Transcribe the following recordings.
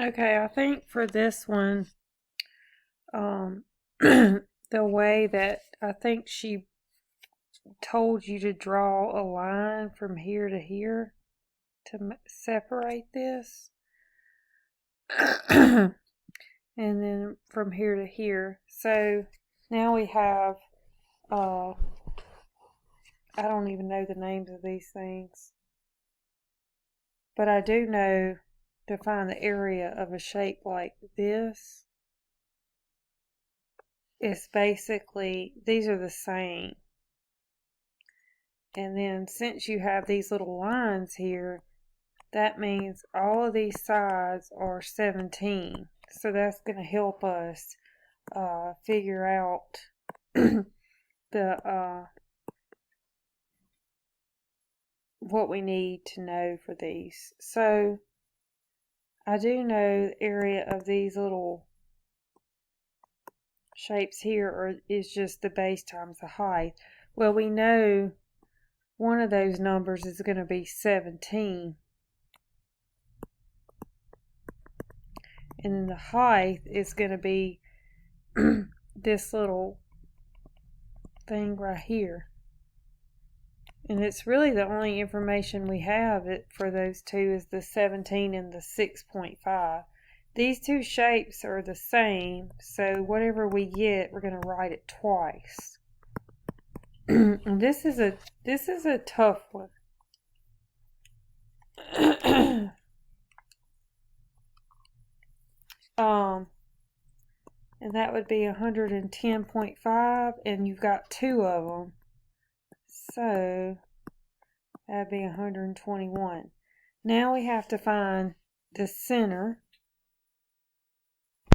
Okay, I think for this one, the way that I think she told you to draw a line from here to here to separate this. And then from here to here. So now we have, I don't even know the names of these things. But I do know to find the area of a shape like this, it's basically, these are the same. And then since you have these little lines here, that means all of these sides are 17. So that's going to help us figure out the what we need to know for these. So I do know the area of these little shapes here is just the base times the height. Well, we know one of those numbers is going to be 17. And then the height is going to be this little thing right here. And it's really the only information we have for those two is the 17 and the 6.5. These two shapes are the same, so whatever we get, we're going to write it twice. And this is a tough one. And that would be 110.5, and you've got two of them. So that'd be 121. Now we have to find the center.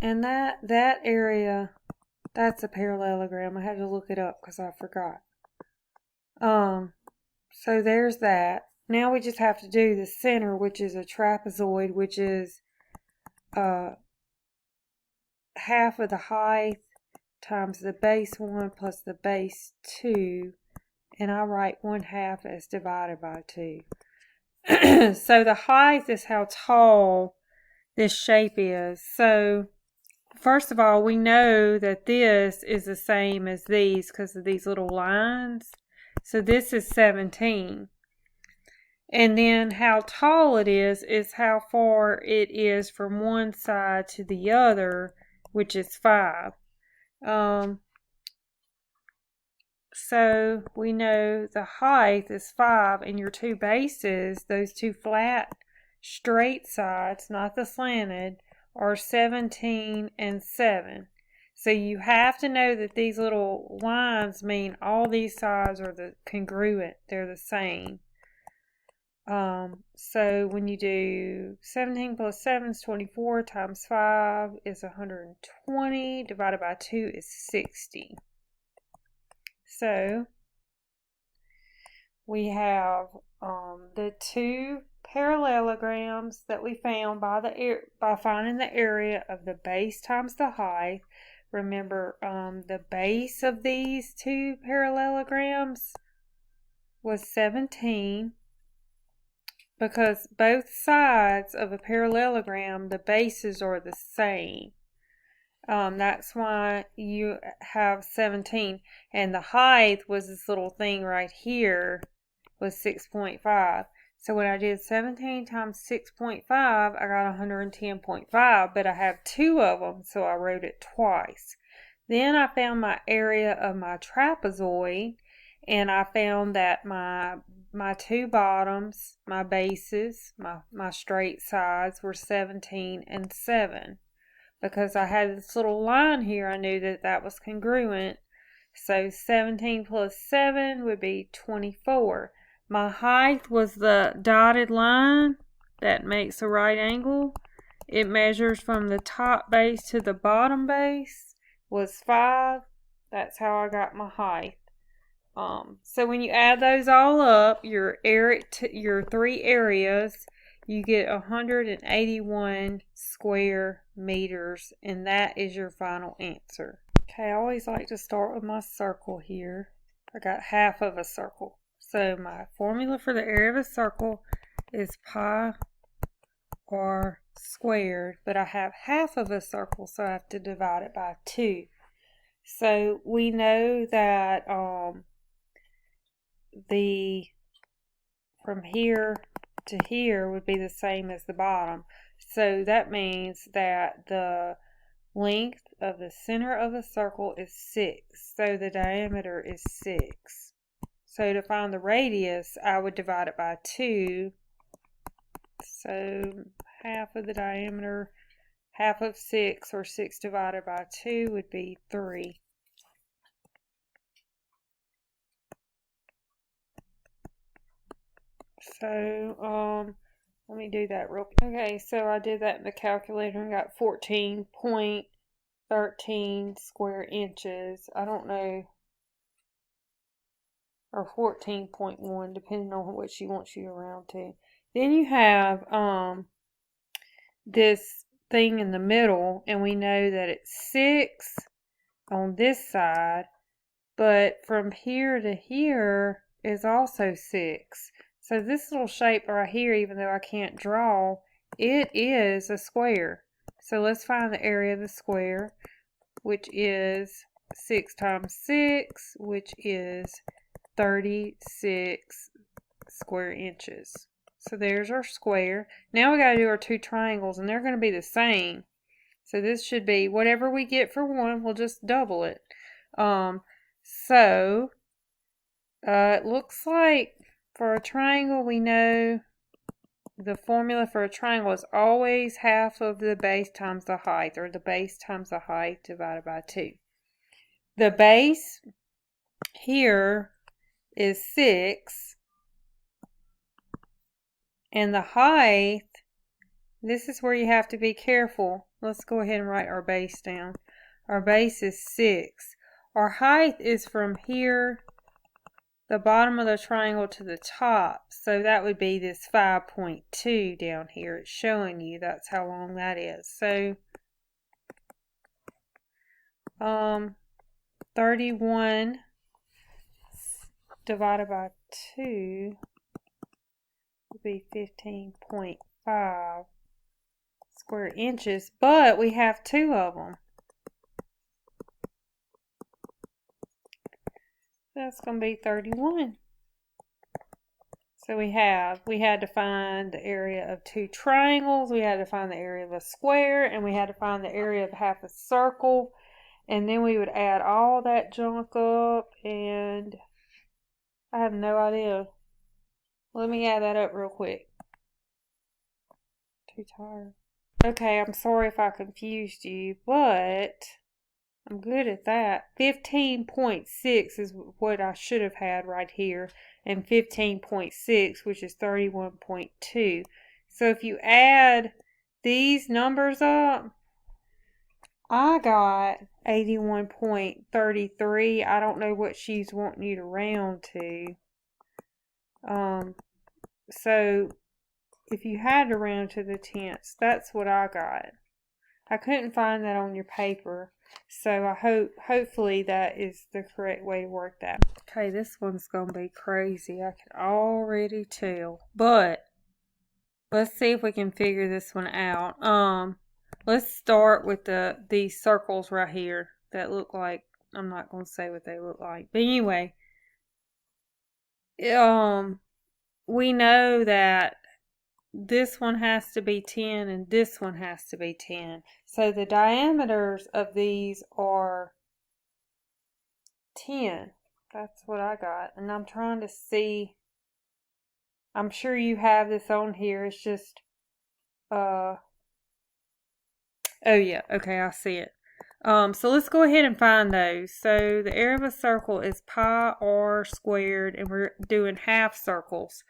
And that area, that's a parallelogram. I had to look it up because I forgot. So there's that. Now we just have to do the center, which is a trapezoid, which is half of the height times the base 1 plus the base 2. And I write 1/2 as divided by 2. So the height is how tall this shape is. So first of all, we know that this is the same as these because of these little lines. So this is 17. And then how tall it is how far it is from one side to the other, which is 5. So we know the height is 5, and your two bases, those two flat, straight sides, not the slanted, are 17 and 7. So you have to know that these little lines mean all these sides are congruent. They're the same. So when you do 17 plus 7 is 24 times 5 is 120 divided by 2 is 60. So we have the two parallelograms that we found by finding the area of the base times the height. Remember, the base of these two parallelograms was 17 because both sides of a parallelogram, the bases are the same. That's why you have 17. And the height was this little thing right here was 6.5. So when I did 17 times 6.5, I got 110.5, but I have two of them, so I wrote it twice. Then I found my area of my trapezoid, and I found that my two bottoms, my bases, my straight sides were 17 and 7. Because I had this little line here, I knew that was congruent. So 17 plus 7 would be 24. My height was the dotted line that makes a right angle. It measures from the top base to the bottom base was 5. That's how I got my height. So when you add those all up, your three areas, you get 181 square meters, and that is your final answer. Okay, I always like to start with my circle here. I got half of a circle. So my formula for the area of a circle is pi r squared, but I have half of a circle, so I have to divide it by 2. So we know that the from here to here would be the same as the bottom. So that means that the length of the center of a circle is 6. So the diameter is 6. So to find the radius, I would divide it by 2. So half of the diameter, half of 6, or 6 divided by 2 would be 3. So, let me do that real quick. Okay, so I did that in the calculator and got 14.13 square inches. I don't know, or 14.1, depending on what she wants you to round to. Then you have this thing in the middle, and we know that it's 6 on this side, but from here to here is also 6. So this little shape right here, even though I can't draw, it is a square. So let's find the area of the square, which is 6 times 6, which is 36 square inches. So there's our square. Now we got to do our 2 triangles, and they're going to be the same. So this should be, whatever we get for one, we'll just double it. It looks like for a triangle, we know the formula for a triangle is always half of the base times the height, or the base times the height divided by 2. The base here is 6, and the height, this is where you have to be careful. Let's go ahead and write our base down. Our base is 6. Our height is from here, the bottom of the triangle, to the top. So that would be this 5.2 down here. It's showing you that's how long that is. So 31 divided by 2 would be 15.5 square inches, but we have 2 of them. That's going to be 31. So we had to find the area of 2 triangles, we had to find the area of a square, and we had to find the area of half a circle, and then we would add all that junk up, and I have no idea. Let me add that up real quick. Too tired. Okay, I'm sorry if I confused you, but I'm good at that. 15.6 is what I should have had right here, and 15.6, which is 31.2. So if you add these numbers up, I got 81.33. I don't know what she's wanting you to round to. So if you had to round to the tenths, that's what I got. I couldn't find that on your paper, so I hopefully that is the correct way to work that. Okay, this one's gonna be crazy. I can already tell, but let's see if we can figure this one out. Let's start with these circles right here that look like, I'm not gonna say what they look like, but anyway, we know that this one has to be 10 and this one has to be 10. So the diameters of these are 10. That's what I got. And I'm trying to see. I'm sure you have this on here. It's just, oh yeah, okay, I see it. So let's go ahead and find those. So the area of a circle is pi r squared, and we're doing half circles.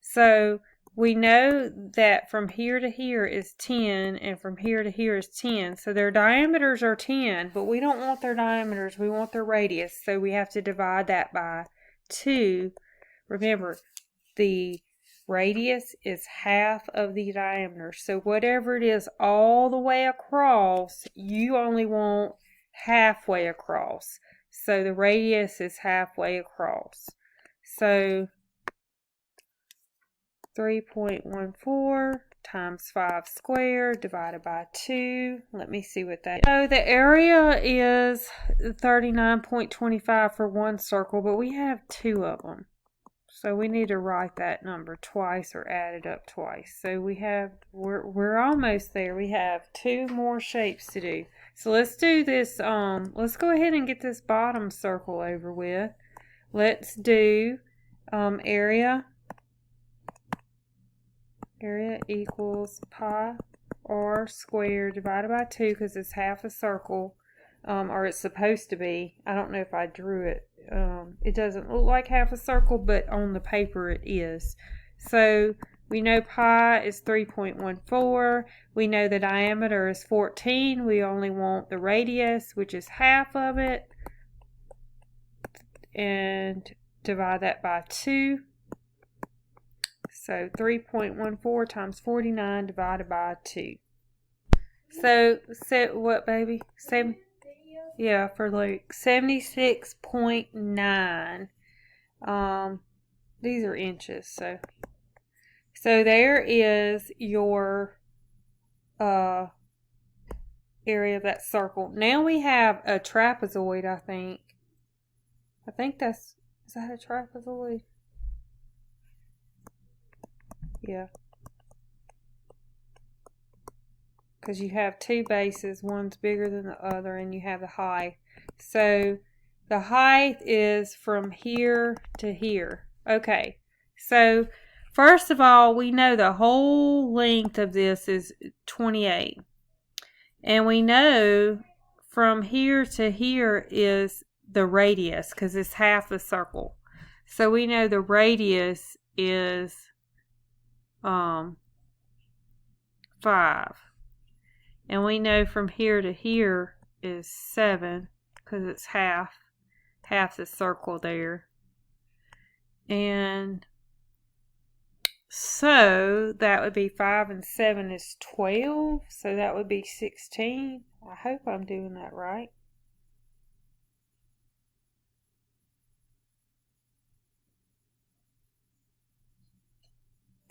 So we know that from here to here is 10, and from here to here is 10. So their diameters are 10, but we don't want their diameters. We want their radius. So we have to divide that by 2. Remember, the radius is half of the diameter. So whatever it is all the way across, you only want halfway across. So the radius is halfway across. So 3.14 times 5 squared divided by 2. Let me see what that is. So the area is 39.25 for one circle, but we have 2 of them. So we need to write that number twice or add it up twice. So we're almost there. We have 2 more shapes to do. So let's do this. Let's go ahead and get this bottom circle over with. Let's do area equals pi r squared divided by 2 because it's half a circle, or it's supposed to be. I don't know if I drew it. It doesn't look like half a circle, but on the paper it is. So we know pi is 3.14. We know the diameter is 14. We only want the radius, which is half of it, and divide that by 2. So 3.14 times 49 divided by 2. So what, baby? Yeah, for like 76.9. These are inches, so there is your area of that circle. Now we have a trapezoid, I think. Is that a trapezoid? Yeah. Because you have 2 bases, one's bigger than the other, and you have the height. So the height is from here to here. Okay, so first of all, we know the whole length of this is 28. And we know from here to here is the radius, because it's half the circle. So we know the radius is 5. And we know from here to here is 7 because it's half the circle there. And so that would be 5 and 7 is 12. So that would be 16. I hope I'm doing that right.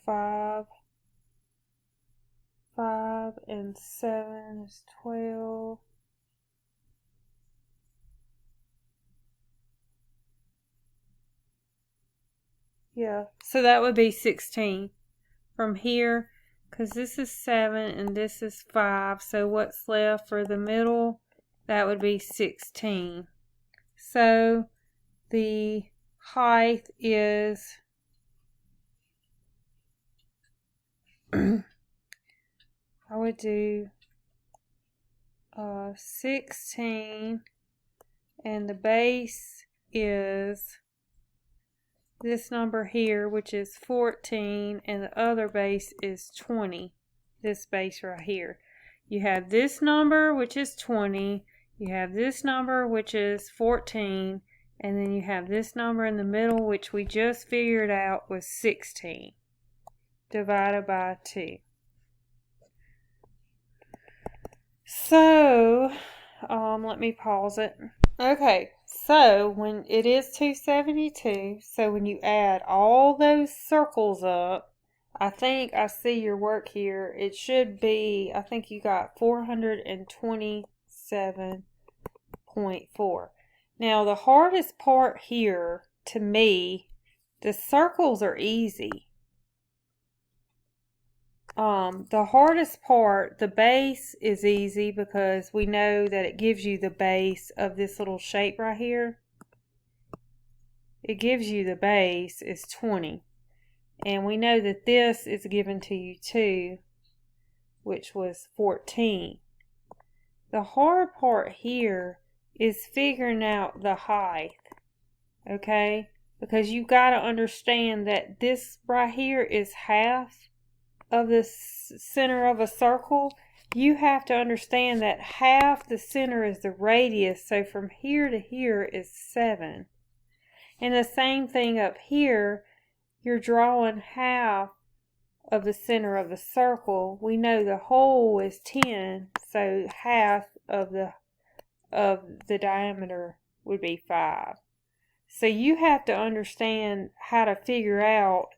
Five and 7 is 12. Yeah, so that would be 16 from here, because this is 7 and this is 5. So what's left for the middle? That would be 16. So the height is I would do 16, and the base is this number here, which is 14, and the other base is 20. This base right here. You have this number, which is 20. You have this number, which is 14. And then you have this number in the middle, which we just figured out was 16. Divided by 2. So, let me pause it. Okay, so when it is 272, so when you add all those circles up, I think I see your work here. It should be, I think you got 427.4. Now, the hardest part here, to me, the circles are easy. The hardest part, the base, is easy because we know that it gives you the base of this little shape right here. It gives you the base is 20. And we know that this is given to you too, which was 14. The hard part here is figuring out the height, okay? Because you've got to understand that this right here is half of the center of a circle. You have to understand that half the center is the radius, so from here to here is 7. And the same thing up here, you're drawing half of the center of the circle. We know the whole is 10, so half of the diameter would be 5. So you have to understand how to figure out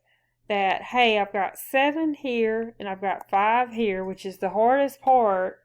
that, hey, I've got 7 here and I've got 5 here, which is the hardest part